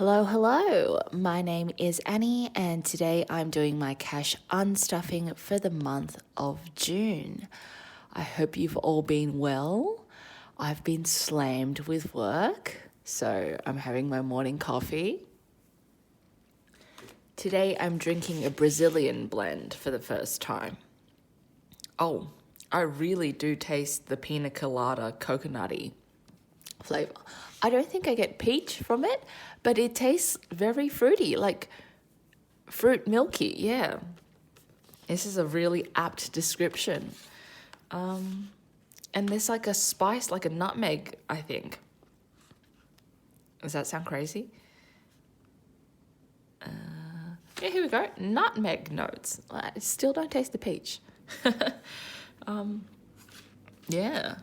Hello. My name is Annie, and today I'm doing my cash unstuffing for the month of June. I hope you've all been well. I've been slammed with work, so I'm having my morning coffee. Today I'm drinking a Brazilian blend for the first time. Oh, I really do taste the pina colada coconutty flavor. I don't think I get peach from it, but it tastes very fruity, like fruit milky, yeah. This is a really apt description. And there's like a spice, like a nutmeg, I think. Does that sound crazy? Yeah, here we go. Nutmeg notes. I still don't taste the peach. Yeah.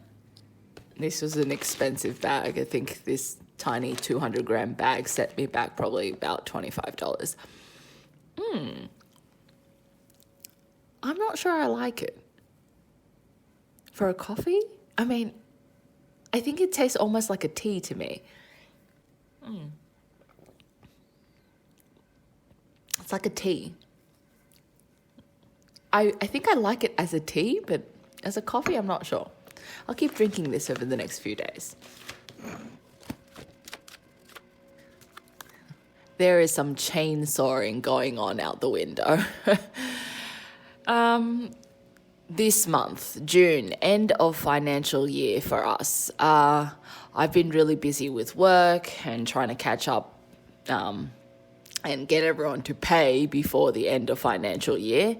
This was an expensive bag. I think this tiny 200-gram bag set me back probably about $25. I'm not sure I like it. For a coffee? I mean, I think it tastes almost like a tea to me. It's like a tea. I think I like it as a tea, but as a coffee, I'm not sure. I'll keep drinking this over the next few days. There is some chainsawing going on out the window. This month, June, end of financial year for us. I've been really busy with work and trying to catch up and get everyone to pay before the end of financial year.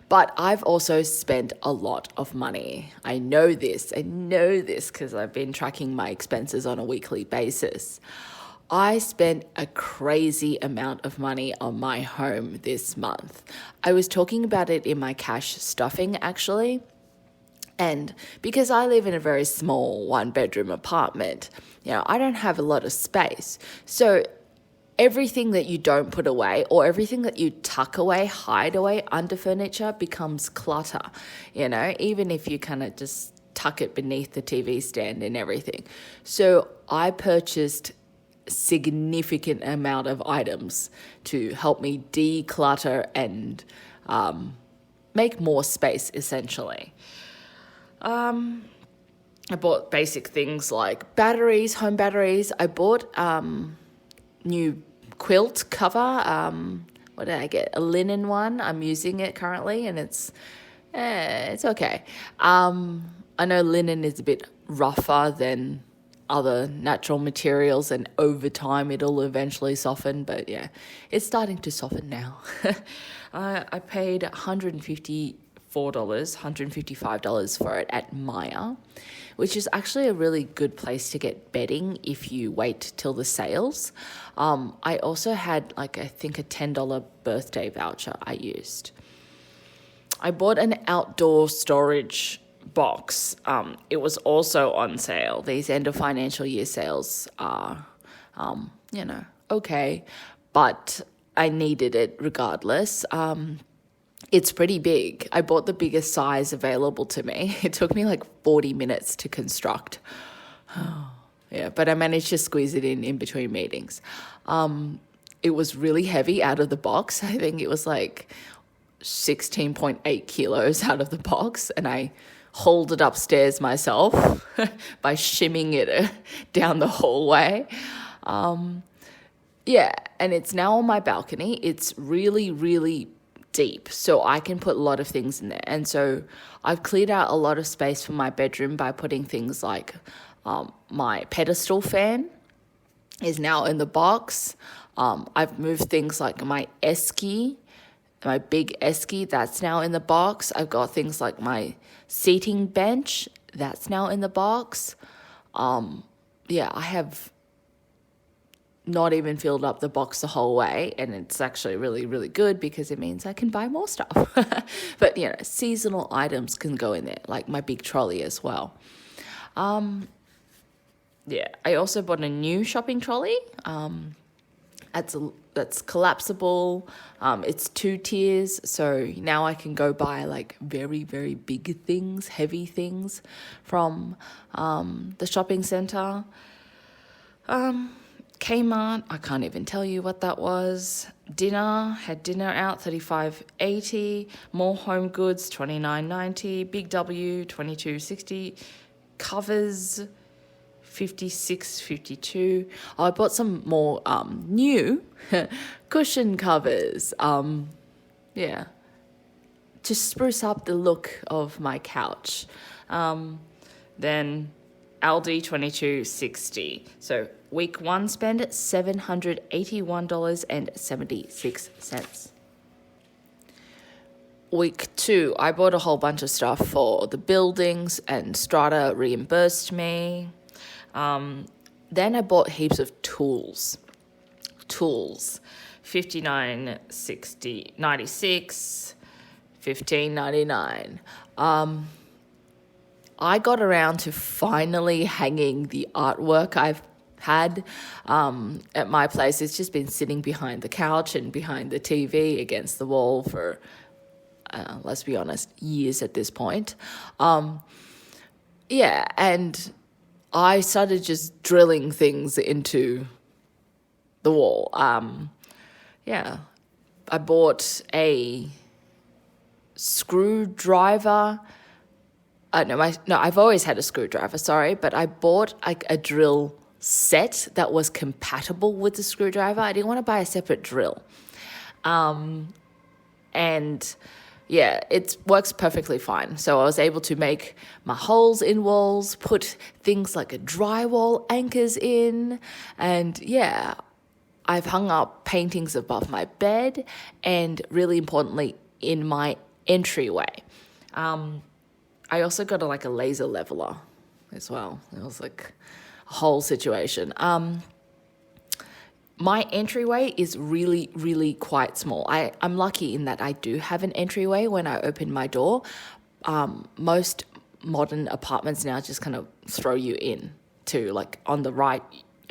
But I've also spent a lot of money. I know this because I've been tracking my expenses on a weekly basis. I spent a crazy amount of money on my home this month. I was talking about it in my cash stuffing actually. And because I live in a very small 1-bedroom apartment, I don't have a lot of space. So everything that you don't put away or everything that you tuck away, hide away under furniture becomes clutter, even if you kind of just tuck it beneath the TV stand and everything. So I purchased a significant amount of items to help me declutter and make more space, essentially. I bought basic things like batteries, home batteries. I bought new quilt cover. What did I get? A linen one. I'm using it currently, and it's okay. I know linen is a bit rougher than other natural materials, and over time it'll eventually soften. But yeah, it's starting to soften now. I paid $155 for it at Maya, which is actually a really good place to get bedding if you wait till the sales. I also had I think a $10 birthday voucher I used. I bought an outdoor storage box. It was also on sale. These end of financial year sales are, okay, but I needed it regardless. It's pretty big. I bought the biggest size available to me. It took me 40 minutes to construct. Yeah, but I managed to squeeze it in between meetings. It was really heavy out of the box. I think it was 16.8 kilos out of the box, and I hauled it upstairs myself by shimming it down the hallway. Yeah, and it's now on my balcony. It's really, really deep, so I can put a lot of things in there. And so I've cleared out a lot of space for my bedroom by putting things like my pedestal fan is now in the box. I've moved things like my esky, my big esky, that's now in the box. I've got things like my seating bench, that's now in the box. Yeah, I have not even filled up the box the whole way, and it's actually really, really good because it means I can buy more stuff. But seasonal items can go in there, like my big trolley as well. Yeah, I also bought a new shopping trolley. That's collapsible. It's 2 tiers, so now I can go buy very, very big things, heavy things from the shopping centre. Kmart, I can't even tell you what that was. Had dinner out, $35.80. More home goods, $29.90. Big W, $22.60. Covers, $56.52. I bought some more new cushion covers. To spruce up the look of my couch. Then Aldi, $22.60. So week 1 spend $781.76. Week 2, I bought a whole bunch of stuff for the buildings and Strata reimbursed me. Then I bought heaps of tools, $59.96, $15.99. I got around to finally hanging the artwork I've had at my place. It's just been sitting behind the couch and behind the TV against the wall for, let's be honest, years at this point. And I started just drilling things into the wall. I bought a screwdriver. I've always had a screwdriver, but I bought a drill set that was compatible with the screwdriver. I didn't want to buy a separate drill. It works perfectly fine. So I was able to make my holes in walls, put things like a drywall anchors in, and I've hung up paintings above my bed and, really importantly, in my entryway. I also got a laser leveler as well. It was like a whole situation. My entryway is really, really quite small. I'm lucky in that I do have an entryway when I open my door. Most modern apartments now just kind of throw you in to, on the right,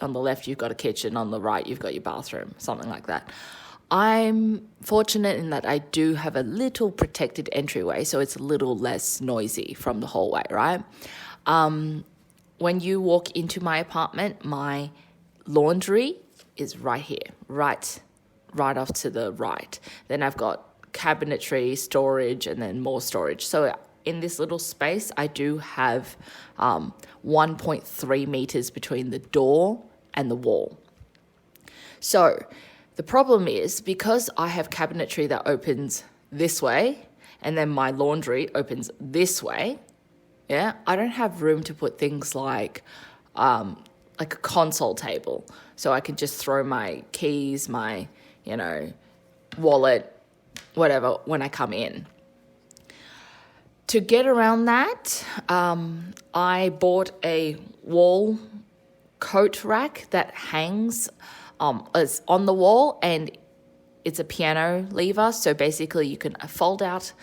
on the left you've got a kitchen, on the right you've got your bathroom, something like that. I'm fortunate in that I do have a little protected entryway, so it's a little less noisy from the hallway, right? When you walk into my apartment, my laundry is right here, right off to the right. Then I've got cabinetry, storage, and then more storage. So in this little space, I do have 1.3 meters between the door and the wall. So the problem is, because I have cabinetry that opens this way and then my laundry opens this way, I don't have room to put things like a console table. So I can just throw my keys, my, wallet, whatever, when I come in. To get around that, I bought a wall coat rack that hangs is on the wall, and it's a piano lever. So basically you can fold out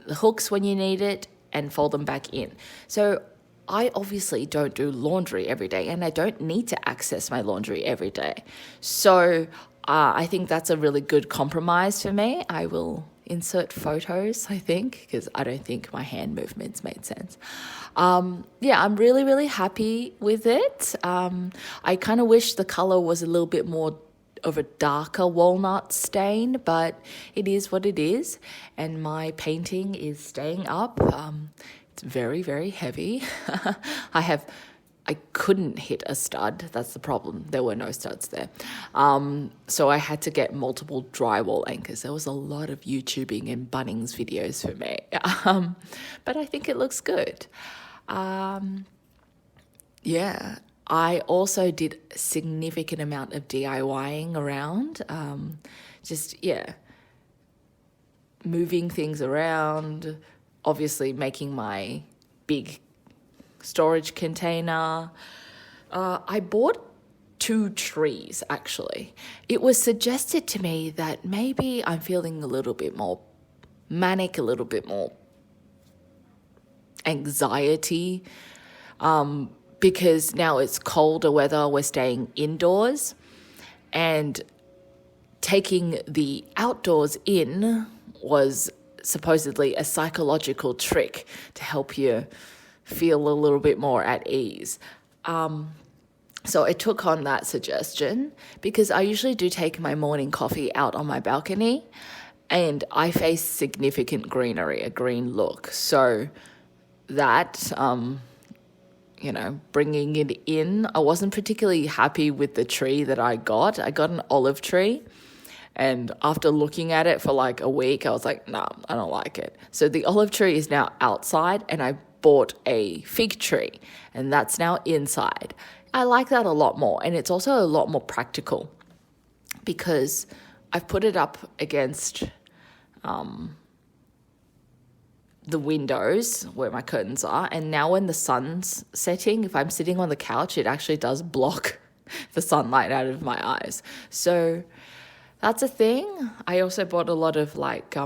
the hooks when you need it and fold them back in. So I obviously don't do laundry every day, and I don't need to access my laundry every day. So I think that's a really good compromise for me. I will insert photos, I think, because I don't think my hand movements made sense. I'm really, really happy with it. I kind of wish the color was a little bit more of a darker walnut stain, but it is what it is. And my painting is staying up. It's very, very heavy. I couldn't hit a stud. That's the problem. There were no studs there. So I had to get multiple drywall anchors. There was a lot of YouTubing and Bunnings videos for me. But I think it looks good. I also did a significant amount of DIYing around. Moving things around, obviously making my big storage container. I bought 2 trees, actually. It was suggested to me that maybe I'm feeling a little bit more manic, a little bit more anxiety, because now it's colder weather, we're staying indoors, and taking the outdoors in was supposedly a psychological trick to help you feel a little bit more at ease. So I took on that suggestion because I usually do take my morning coffee out on my balcony and I face significant greenery, a green look. So that, bringing it in, I wasn't particularly happy with the tree that I got. I got an olive tree. And after looking at it for like a week, I was like, no, I don't like it. So the olive tree is now outside and I bought a fig tree and that's now inside. I like that a lot more. And it's also a lot more practical because I've put it up against the windows where my curtains are. And now when the sun's setting, if I'm sitting on the couch, it actually does block the sunlight out of my eyes. So that's a thing. I also bought a lot of like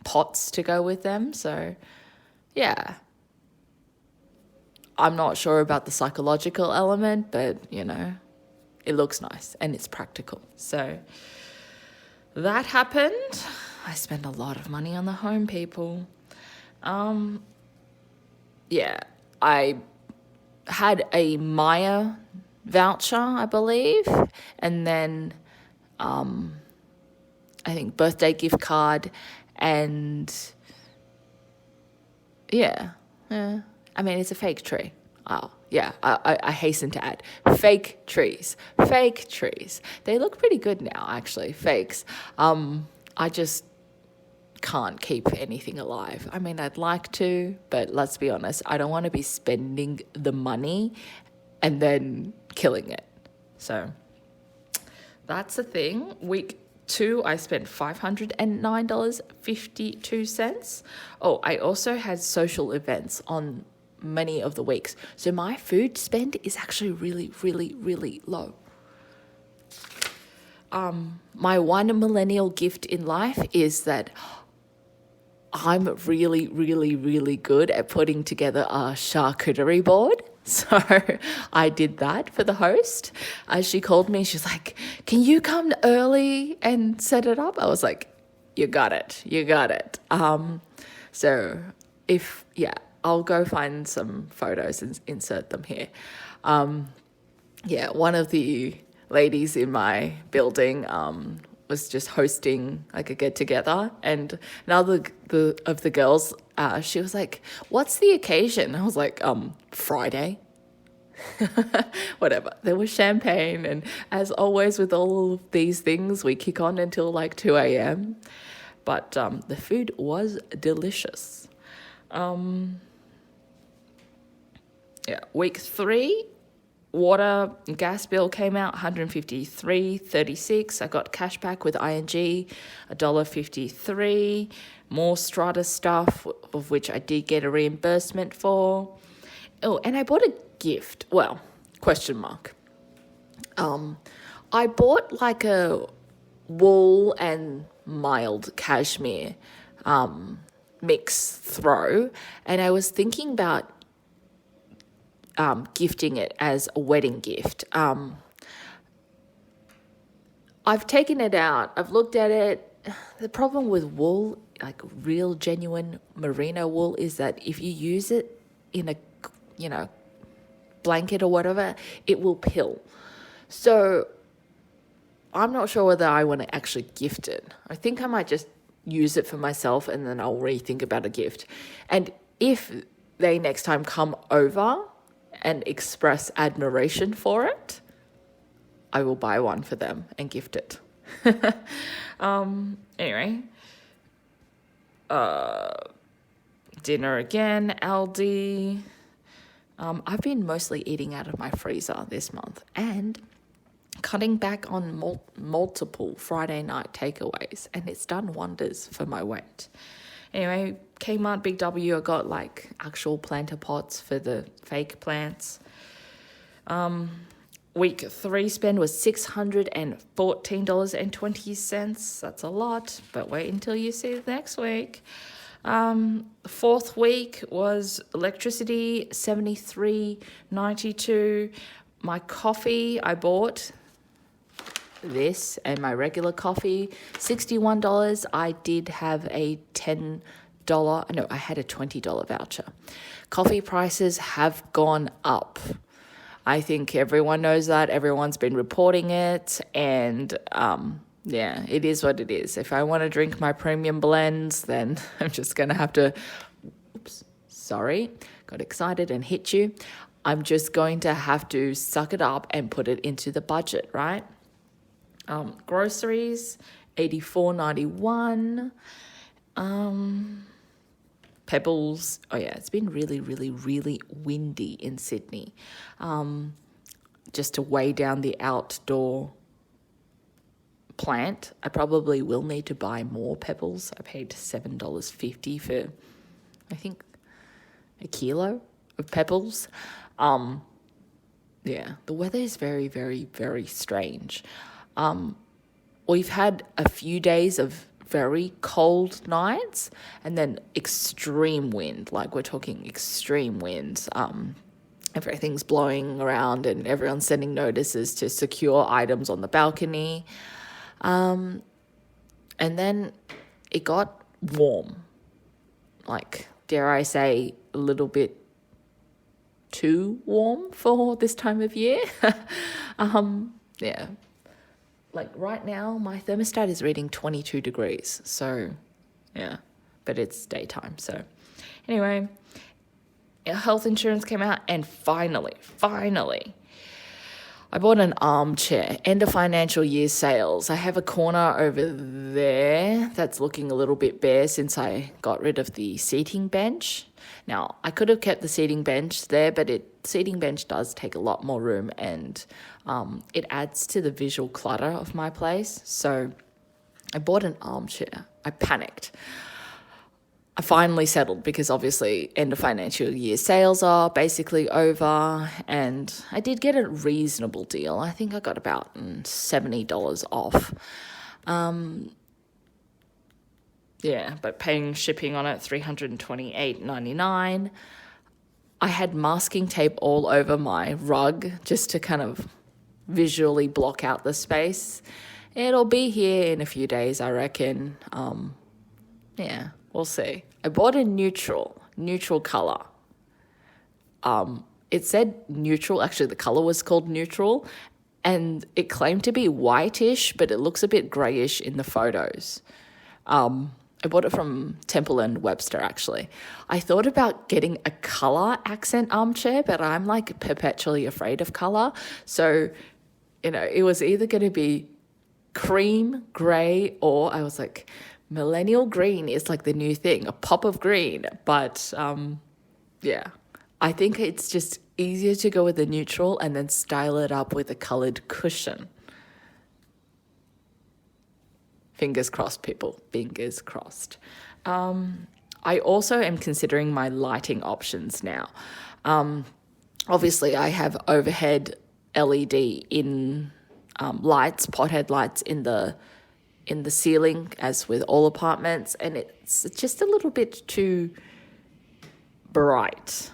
pots to go with them. So yeah, I'm not sure about the psychological element, but it looks nice and it's practical. So that happened. I spent a lot of money on the home, people. I had a Maya voucher, I believe, and then I think birthday gift card and it's a fake tree. Oh, yeah, I hasten to add, fake trees. They look pretty good now, actually, fakes. I just can't keep anything alive. I mean, I'd like to, but let's be honest, I don't want to be spending the money and then killing it. So that's the thing. Week 2, I spent $509.52. Oh, I also had social events on many of the weeks. So my food spend is actually really, really, really low. My one millennial gift in life is that I'm really, really, really good at putting together a charcuterie board. So I did that for the host. She called me. She's like, can you come early and set it up? I was like, you got it. I'll go find some photos and insert them here. One of the ladies in my building was just hosting like a get together, and another of the girls, she was like, "What's the occasion?" I was like, Friday." Whatever. There was champagne, and as always with all of these things, we kick on until like 2 a.m. But the food was delicious. Week 3. Water and gas bill came out $153.36. I got cash back with ING, $1.53. More Strata stuff, of which I did get a reimbursement for. Oh, and I bought a gift. Well, question mark. I bought like a wool and mild cashmere mix throw, and I was thinking about gifting it as a wedding gift. I've taken it out. I've looked at it. The problem with wool, like real genuine merino wool, is that if you use it in a, blanket or whatever, it will pill. So I'm not sure whether I want to actually gift it. I think I might just use it for myself and then I'll rethink about a gift. And if they next time come over and express admiration for it, I will buy one for them and gift it. Anyway, dinner again, Aldi. I've been mostly eating out of my freezer this month and cutting back on multiple Friday night takeaways, and it's done wonders for my weight. Anyway, Kmart Big W, I got like actual planter pots for the fake plants. Week 3 spend was $614.20. That's a lot, but wait until you see the next week. 4th week was electricity, $73.92. My coffee, I bought this and my regular coffee, $61. I did have a I had a $20 voucher. Coffee prices have gone up. I think everyone knows that. Everyone's been reporting it. And yeah, it is what it is. If I want to drink my premium blends, then I'm just going to have to... Oops, sorry. Got excited and hit you. I'm just going to have to suck it up and put it into the budget, right? Groceries, $84.91. Pebbles. Oh yeah, it's been really, really, really windy in Sydney. Just to weigh down the outdoor plant, I probably will need to buy more pebbles. I paid $7.50 for, I think, a kilo of pebbles. Yeah, the weather is very, very, very strange. We've had a few days of very cold nights and then extreme wind, like we're talking extreme winds. Everything's blowing around and everyone's sending notices to secure items on the balcony. And then it got warm, like, dare I say, a little bit too warm for this time of year. Yeah. Like right now, my thermostat is reading 22 degrees. So, yeah, but it's daytime. So, anyway, health insurance came out, and finally, I bought an armchair. End of financial year sales. I have a corner over there that's looking a little bit bare since I got rid of the seating bench. Now, I could have kept the seating bench there, but seating bench does take a lot more room, and it adds to the visual clutter of my place. So I bought an armchair. I panicked. I finally settled because obviously end of financial year sales are basically over, and I did get a reasonable deal. I think I got about $70 off. Yeah, but paying shipping on it, $328.99. I had masking tape all over my rug just to kind of visually block out the space. It'll be here in a few days, I reckon. Yeah, we'll see. I bought a neutral color. It said neutral. Actually, the color was called neutral, and it claimed to be whitish, but it looks a bit grayish in the photos. I bought it from Temple and Webster, actually. I thought about getting a color accent armchair, but I'm like perpetually afraid of color. So, it was either going to be cream, gray, or I was like, millennial green is like the new thing, a pop of green. But yeah, I think it's just easier to go with the neutral and then style it up with a colored cushion. Fingers crossed, people. Fingers crossed. I also am considering my lighting options now. Obviously, I have overhead LED in lights, pothead lights in the ceiling, as with all apartments, and it's just a little bit too bright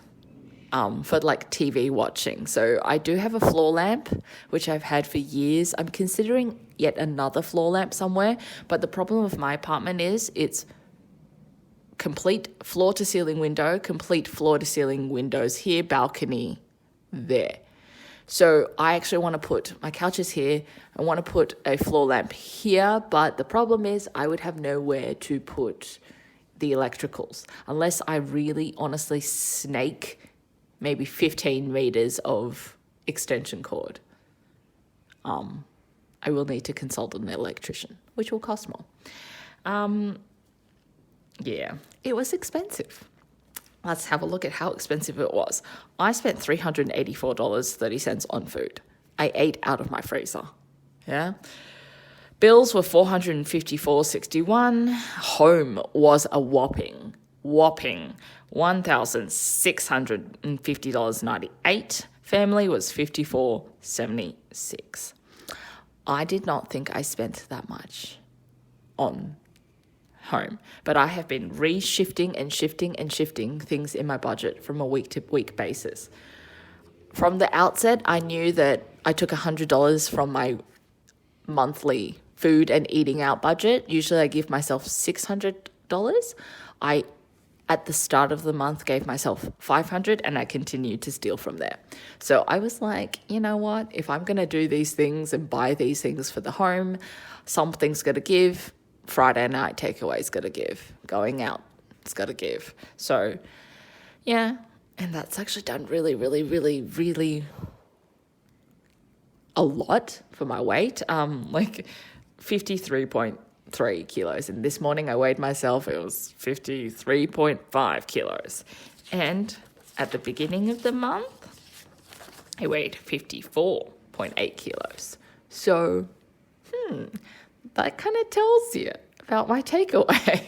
for like TV watching. So I do have a floor lamp, which I've had for years. I'm considering yet another floor lamp somewhere, but the problem with my apartment is it's complete floor to ceiling window, complete floor to ceiling windows here, balcony there. So I actually want to put, my couch is here, I want to put a floor lamp here, but the problem is I would have nowhere to put the electricals unless I really honestly snake maybe 15 meters of extension cord. I will need to consult an electrician, which will cost more. Yeah, it was expensive. Let's have a look at how expensive it was. I spent $384.30 on food. I ate out of my freezer. Yeah. Bills were $454.61. Home was a whopping $1,650.98. Family was $54.76. I did not think I spent that much on home, but I have been shifting things in my budget from a week to week basis. From the outset, I knew that I took $100 from my monthly food and eating out budget. Usually I give myself $600. I at the start of the month gave myself $500 and I continued to steal from there. So I was like, you know what? If I'm going to do these things and buy these things for the home, something's going to give. Friday night takeaway's got to give. Going out, it's got to give. So yeah, and that's actually done really, really, really, really a lot for my weight. Like 53.3 kilos. And this morning I weighed myself, it was 53.5 kilos. And at the beginning of the month, I weighed 54.8 kilos. So, that kind of tells you about my takeaway.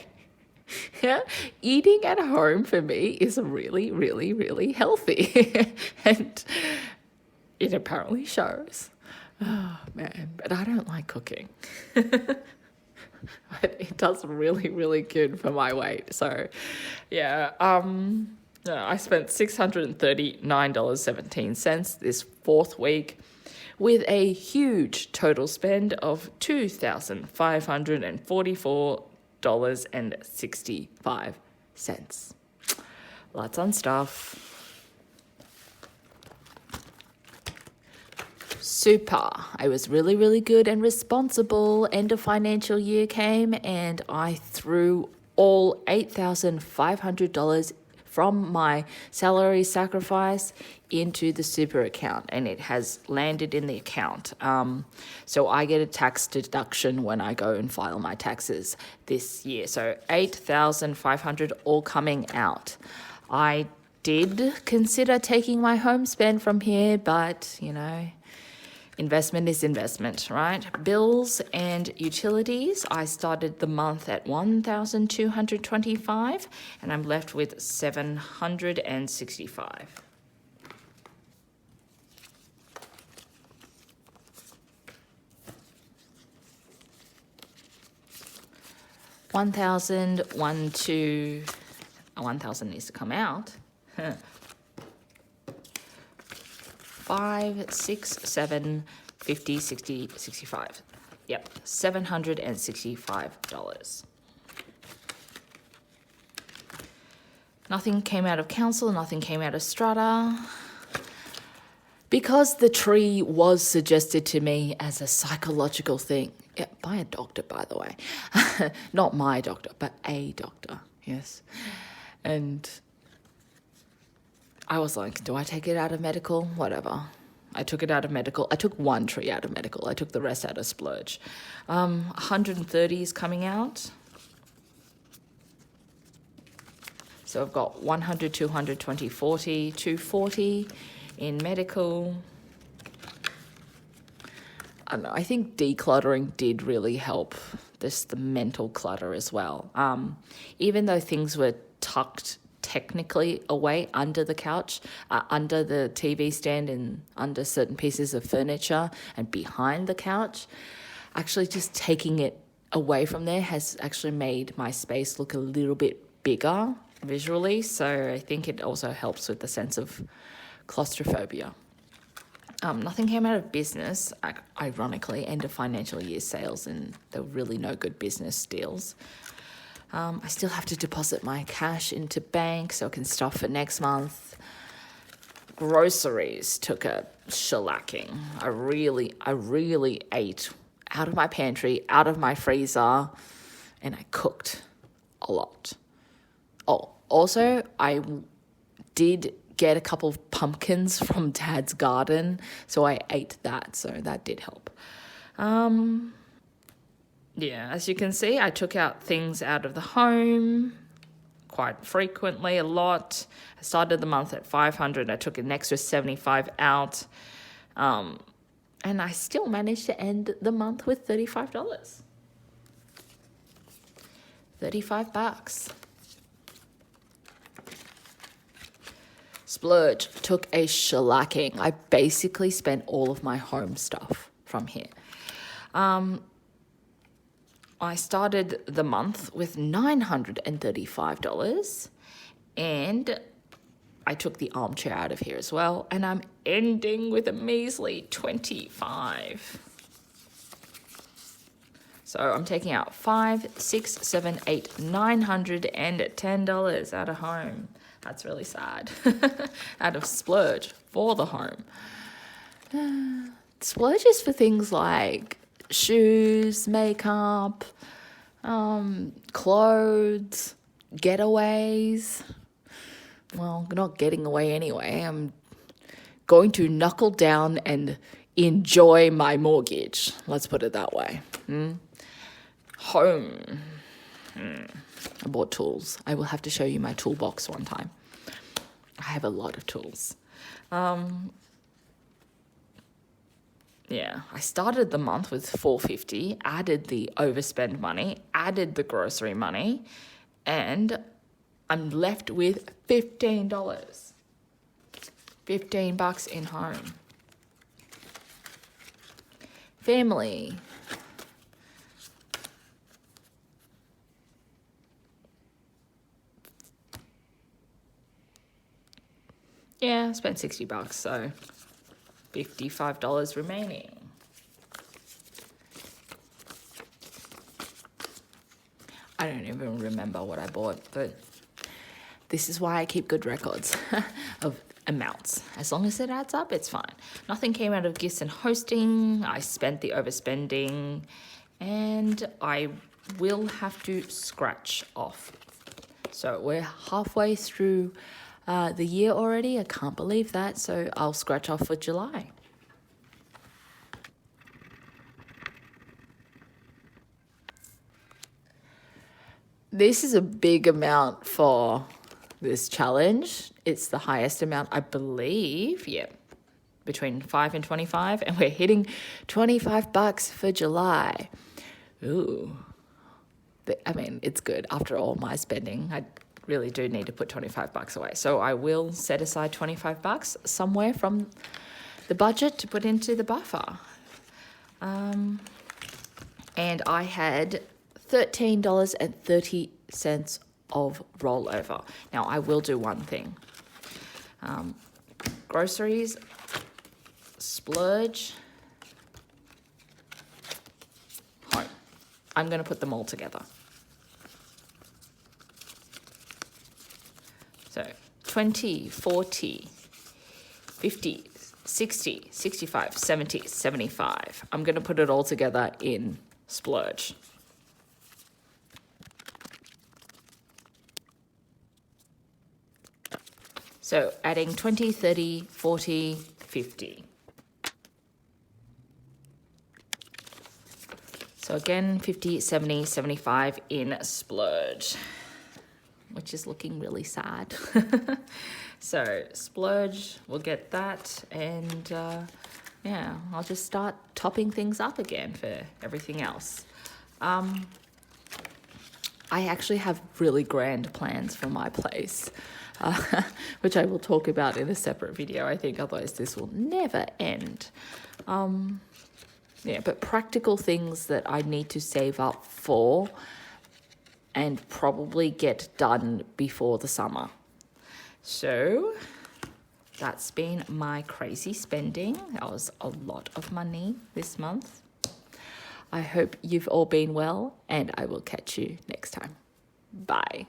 Yeah, eating at home for me is really, really, really healthy. And it apparently shows. Oh, man, but I don't like cooking. But it does really, really good for my weight. So, yeah, I spent $639.17 this fourth week with a huge total spend of $2,544.65. Let's unstuff. Super. I was really, really good and responsible. End of financial year came and I threw all $8,500 from my salary sacrifice into the super account, and it has landed in the account. So I get a tax deduction when I go and file my taxes this year. So $8,500 all coming out. I did consider taking my home spend from here, but, you know, investment is investment, right? Bills and utilities. I started the month at $1,225 and I'm left with $765. $1,000 needs to come out. 5, 6, 7, 50, 60, 65. Yep, $765. Nothing came out of council, nothing came out of strata. Because the tree was suggested to me as a psychological thing, yeah, by a doctor, by the way. Not my doctor, but a doctor, yes. And I was like, do I take it out of medical? Whatever. I took it out of medical. I took one tree out of medical. I took the rest out of splurge. 130 is coming out. So I've got 100, 200, 20, 40, 240 in medical. I don't know. I think decluttering did really help the mental clutter as well. Even though things were tucked technically away under the couch, under the TV stand and under certain pieces of furniture and behind the couch, actually just taking it away from there has actually made my space look a little bit bigger visually. So I think it also helps with the sense of claustrophobia. Nothing came out of business, ironically, end of financial year sales, and there were really no good business deals. I still have to deposit my cash into bank so I can stuff for next month. Groceries took a shellacking. I really ate out of my pantry, out of my freezer, and I cooked a lot. Oh, also, I did get a couple of pumpkins from Dad's garden, so I ate that, so that did help. Yeah, as you can see, I took out things out of the home quite frequently, a lot. I started the month at $500. I took an extra $75 out. And I still managed to end the month with $35. $35. Splurge took a shellacking. I basically spent all of my home stuff from here. I started the month with $935 and I took the armchair out of here as well, and I'm ending with a measly $25. So I'm taking out $500, $600, $700, $800, $910 out of home. That's really sad. Out of splurge for the home. Splurge is for things like shoes, makeup, clothes, getaways. Well, not getting away anyway. I'm going to knuckle down and enjoy my mortgage. Let's put it that way. Home. I bought tools. I will have to show you my toolbox one time. I have a lot of tools. Yeah, I started the month with $450, added the overspend money, added the grocery money, and I'm left with $15. $15 in home. Family. Yeah, I spent $60, so $55 remaining. I don't even remember what I bought, but this is why I keep good records of amounts. As long as it adds up, it's fine. Nothing came out of gifts and hosting. I spent the overspending, and I will have to scratch off. So we're halfway through the year already. I can't believe that. So I'll scratch off for July. This is a big amount for this challenge. It's the highest amount, I believe. Yeah, between 5 and 25, and we're hitting $25 for July. Ooh. I mean, it's good. After all my spending, I really do need to put $25 away. So I will set aside $25 somewhere from the budget to put into the buffer. And I had $13.30 of rollover. Now, I will do one thing. Groceries, splurge, home. I'm going to put them all together. So 20, 40, 50, 60, 65, 70, 75. I'm going to put it all together in splurge. So adding 20, 30, 40, 50. So again, 50, 70, 75 in splurge, which is looking really sad. So splurge, we'll get that. And yeah, I'll just start topping things up again for everything else. I actually have really grand plans for my place. Which I will talk about in a separate video, I think, otherwise this will never end. Yeah, but practical things that I need to save up for and probably get done before the summer. So that's been my crazy spending. That was a lot of money this month. I hope you've all been well, and I will catch you next time. Bye.